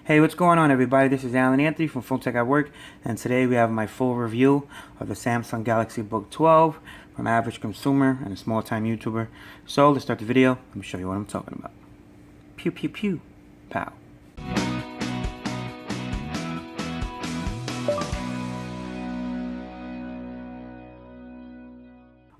Hey, what's going on, everybody? This is Alan Anthony from Phone Tech at Work, and today we have my full review of the Samsung Galaxy Book 12 from Average Consumer and a small-time YouTuber. So let's start the video. Let me show you what I'm talking about. Pew pew pew, pow.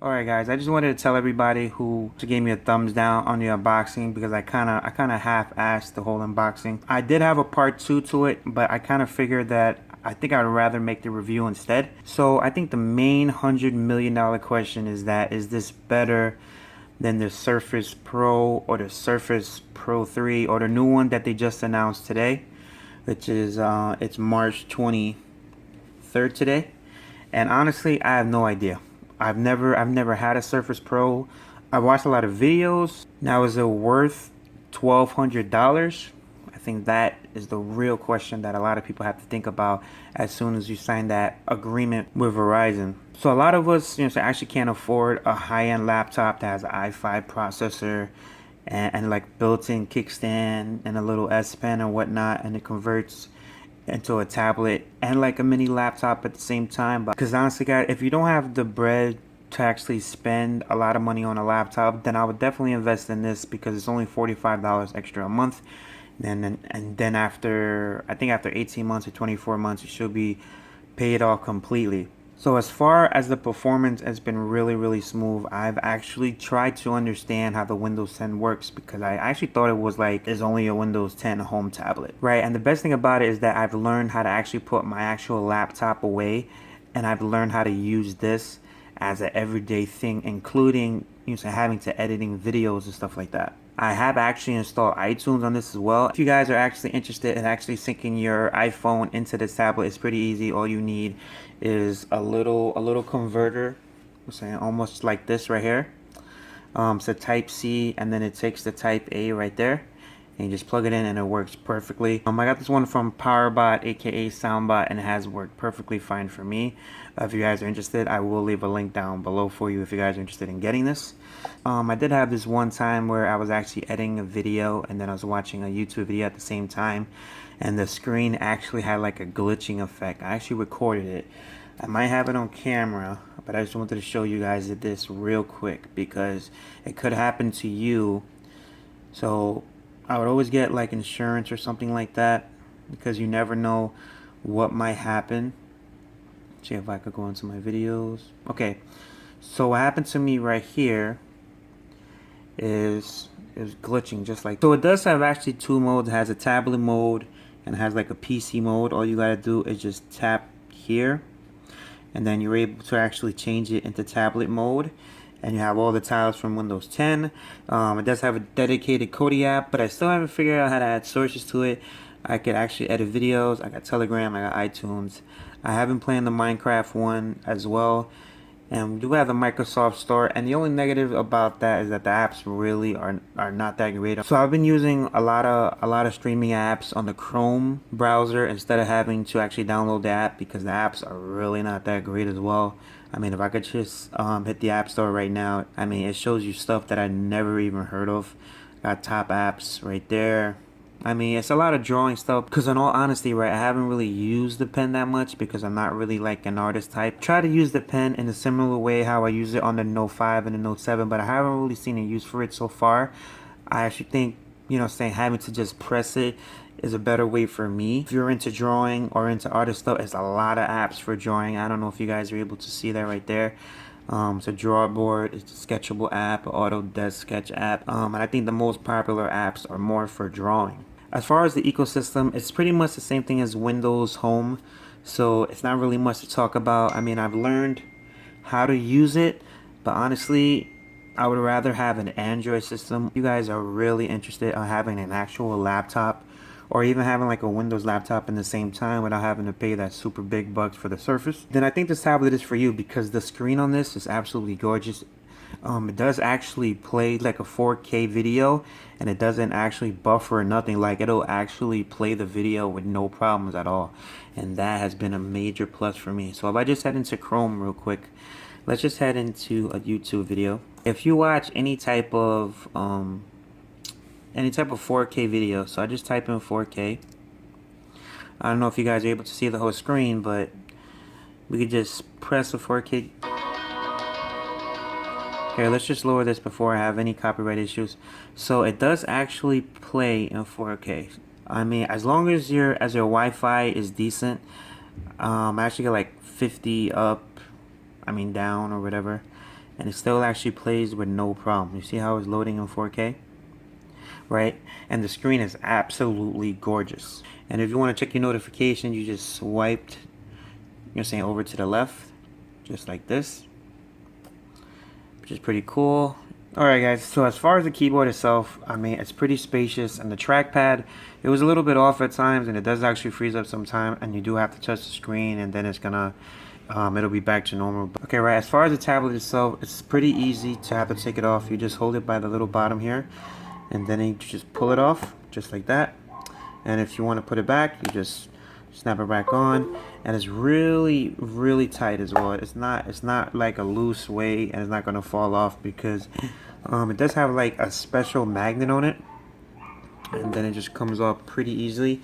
Alright guys, I just wanted to tell everybody who gave me a thumbs down on the unboxing because I kinda half-assed the whole unboxing. I did have a part 2 to it, but I kinda figured that I think I'd rather make the review instead. So I think the main $100 million question is this better than the Surface Pro or the Surface Pro 3 or the new one that they just announced today, which is it's March 23rd today. And honestly, I have no idea. I've never had a Surface Pro. I've watched a lot of videos. Now, is it worth $1,200? I think that is the real question that a lot of people have to think about as soon as you sign that agreement with Verizon. So a lot of us, actually can't afford a high-end laptop that has an i5 processor and like built-in kickstand and a little S Pen and whatnot, and it converts into a tablet and like a mini laptop at the same time. But because honestly guys, if you don't have the bread to actually spend a lot of money on a laptop, then I would definitely invest in this because it's only $45 extra a month. And then after, I think after 18 months or 24 months, it should be paid off completely. So as far as the performance has been really smooth. I've actually tried to understand how the Windows 10 works because I actually thought it was like it's only a Windows 10 home tablet, right? And the best thing about it is that I've learned how to actually put my actual laptop away, and I've learned how to use this as an everyday thing, including having to editing videos and stuff like that. I have actually installed iTunes on this as well. If you guys are actually interested in actually syncing your iPhone into this tablet, it's pretty easy. All you need is a little converter, I'm saying almost like this right here. It's a Type C, and then it takes the Type A right there, and you just plug it in and it works perfectly. I got this one from PowerBot, aka Soundbot, and it has worked perfectly fine for me. If you guys are interested, I will leave a link down below for you if you guys are interested in getting this. I did have this one time where I was actually editing a video and then I was watching a YouTube video at the same time, and the screen actually had like a glitching effect. I actually recorded it. I might have it on camera, but I just wanted to show you guys this real quick because it could happen to you. So I would always get like insurance or something like that because you never know what might happen. See if I could go into my videos. Okay, so what happened to me right here is glitching just like so. It does have actually two modes. It has a tablet mode and it has like a PC mode. All you gotta do is just tap here, and then you're able to actually change it into tablet mode, and you have all the tiles from Windows 10. It does have a dedicated Kodi app, but I still haven't figured out how to add sources to it. I could actually edit videos. I got Telegram, I got iTunes. I have been playing the Minecraft one as well, and we do have the Microsoft Store, and the only negative about that is that the apps really are not that great. So I've been using a lot of streaming apps on the Chrome browser instead of having to actually download the app because the apps are really not that great as well. I mean, if I could just hit the App Store right now, I mean, it shows you stuff that I never even heard of. Got top apps right there. I mean, it's a lot of drawing stuff because in all honesty, right, I haven't really used the pen that much because I'm not really like an artist type. Try to use the pen in a similar way how I use it on the Note 5 and the Note 7, but I haven't really seen a use for it so far. I actually think, having to just press it is a better way for me. If you're into drawing or into artist stuff, it's a lot of apps for drawing. I don't know if you guys are able to see that right there. It's a Drawboard, it's a Sketchable app, an Autodesk Sketch app, and I think the most popular apps are more for drawing. As far as the ecosystem, it's pretty much the same thing as Windows Home, so it's not really much to talk about. I mean, I've learned how to use it, but honestly, I would rather have an Android system. If you guys are really interested in having an actual laptop or even having like a Windows laptop in the same time without having to pay that super big bucks for the Surface, then I think this tablet is for you because the screen on this is absolutely gorgeous. It does actually play like a 4K video, and it doesn't actually buffer or nothing. Like, it'll actually play the video with no problems at all, and that has been a major plus for me. So if I just head into Chrome real quick, let's just head into a YouTube video. If you watch any type of 4K video, so I just type in 4K, I don't know if you guys are able to see the whole screen, but we could just press the 4K. Here, let's just lower this before I have any copyright issues. So it does actually play in 4K. I mean, as long as your Wi-Fi is decent, I actually get like 50 up, I mean down or whatever, and it still actually plays with no problem. You see how it's loading in 4K? Right? And the screen is absolutely gorgeous. And if you want to check your notification, you just swiped, you're saying over to the left, just like this, which is pretty cool. Alright guys, so as far as the keyboard itself, I mean, it's pretty spacious, and the trackpad, it was a little bit off at times, and it does actually freeze up some time, and you do have to touch the screen, and then it's gonna, it'll be back to normal. Okay, right, as far as the tablet itself, it's pretty easy to have to take it off. You just hold it by the little bottom here, and then you just pull it off, just like that. And if you want to put it back, you just snap it back on, and it's really tight as well. It's not like a loose way, and it's not gonna fall off because it does have like a special magnet on it, and then it just comes off pretty easily.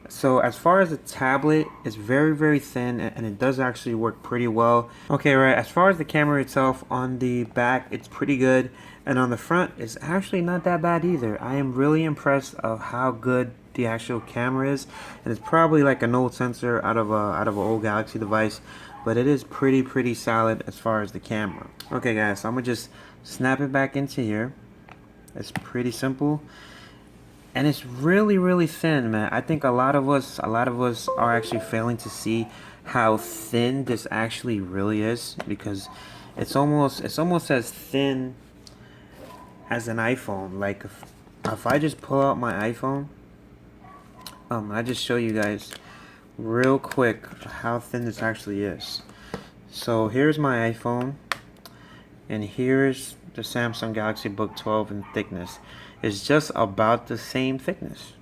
So as far as the tablet, it's very thin, and it does actually work pretty well. Okay, right, as far as the camera itself, on the back it's pretty good, and on the front it's actually not that bad either. I am really impressed of how good the actual camera is, and it's probably like an old sensor out of an old Galaxy device, but it is pretty solid as far as the camera. Okay guys, so I'm gonna just snap it back into here. It's pretty simple. And it's really thin, man. I think a lot of us are actually failing to see how thin this actually really is, because it's almost as thin as an iPhone. Like if I just pull out my iPhone, I just show you guys real quick how thin this actually is. So here's my iPhone, and here's the Samsung Galaxy Book 12 in thickness. It's just about the same thickness,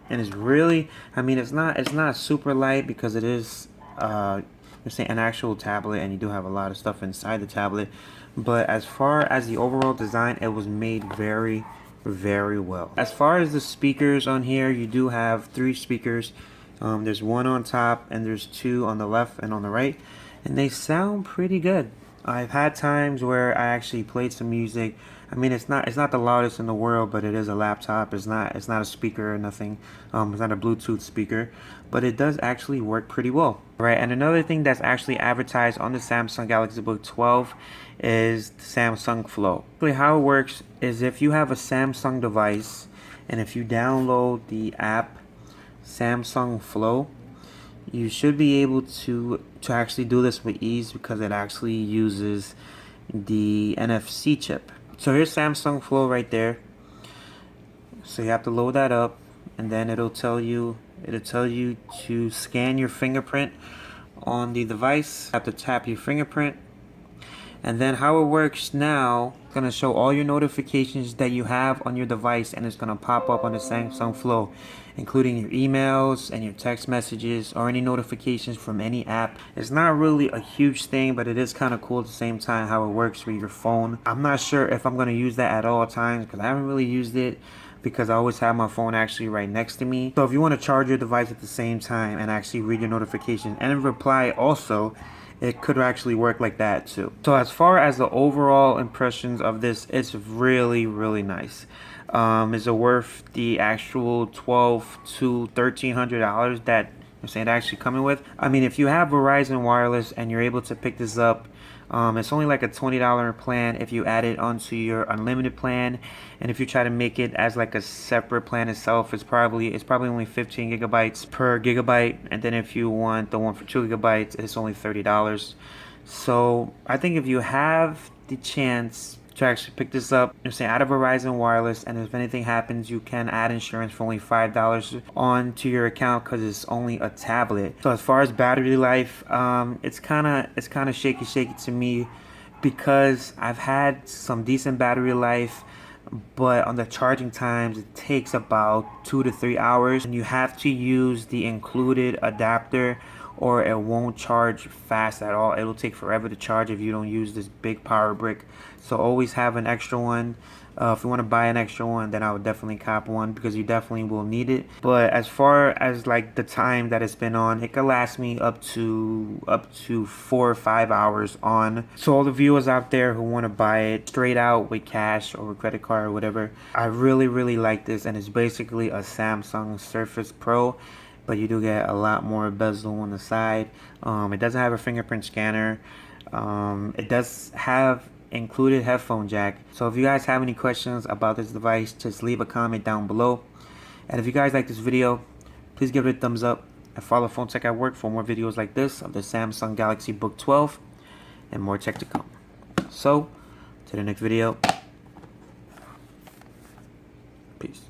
and it's really, I mean, it's not super light because it is you're saying an actual tablet, and you do have a lot of stuff inside the tablet, but as far as the overall design, it was made very well. As far as the speakers on here, you do have 3 speakers. There's one on top, and there's 2 on the left and on the right, and they sound pretty good. I've had times where I actually played some music. I mean, it's not the loudest in the world, but it is a laptop. It's not a speaker or nothing. It's not a Bluetooth speaker, but it does actually work pretty well. Right, and another thing that's actually advertised on the Samsung Galaxy Book 12 is the Samsung Flow. How it works is, if you have a Samsung device, and if you download the app Samsung Flow, you should be able to actually do this with ease, because it actually uses the NFC chip. So here's Samsung Flow right there. So you have to load that up, and then it'll tell you to scan your fingerprint on the device. You have to tap your fingerprint. And then how it works now, it's going to show all your notifications that you have on your device, and it's going to pop up on the Samsung Flow, including your emails and your text messages or any notifications from any app. It's not really a huge thing, but it is kind of cool at the same time how it works with your phone. I'm not sure if I'm going to use that at all times, because I haven't really used it, because I always have my phone actually right next to me. So if you want to charge your device at the same time and actually read your notifications and reply also, it could actually work like that too. So as far as the overall impressions of this, it's really nice. Is it worth the actual $1,200 to $1,300 that I'm saying actually coming with? I mean, if you have Verizon Wireless and you're able to pick this up, it's only like a $20 plan if you add it onto your unlimited plan, and if you try to make it as like a separate plan itself, it's probably only 15 gigabytes per gigabyte, and then if you want the one for 2 gigabytes, it's only $30. So I think if you have the chance to actually pick this up, say out of Verizon Wireless, and if anything happens, you can add insurance for only $5 onto your account, because it's only a tablet. So as far as battery life, it's kind of shaky to me, because I've had some decent battery life, but on the charging times, it takes about 2 to 3 hours, and you have to use the included adapter, or it won't charge fast at all. It'll take forever to charge if you don't use this big power brick. So always have an extra one If you want to buy an extra one, then I would definitely cop one because you definitely will need it. But as far as like the time that it's been on, it could last me up to 4 or 5 hours on. So all the viewers out there who want to buy it straight out with cash or with credit card or whatever, I really like this, and it's basically a Samsung Surface Pro, but you do get a lot more bezel on the side. It doesn't have a fingerprint scanner. It does have included headphone jack. So if you guys have any questions about this device, just leave a comment down below. And if you guys like this video, please give it a thumbs up and follow Phone Tech at Work for more videos like this of the Samsung Galaxy Book 12 and more tech to come. So, to the next video. Peace.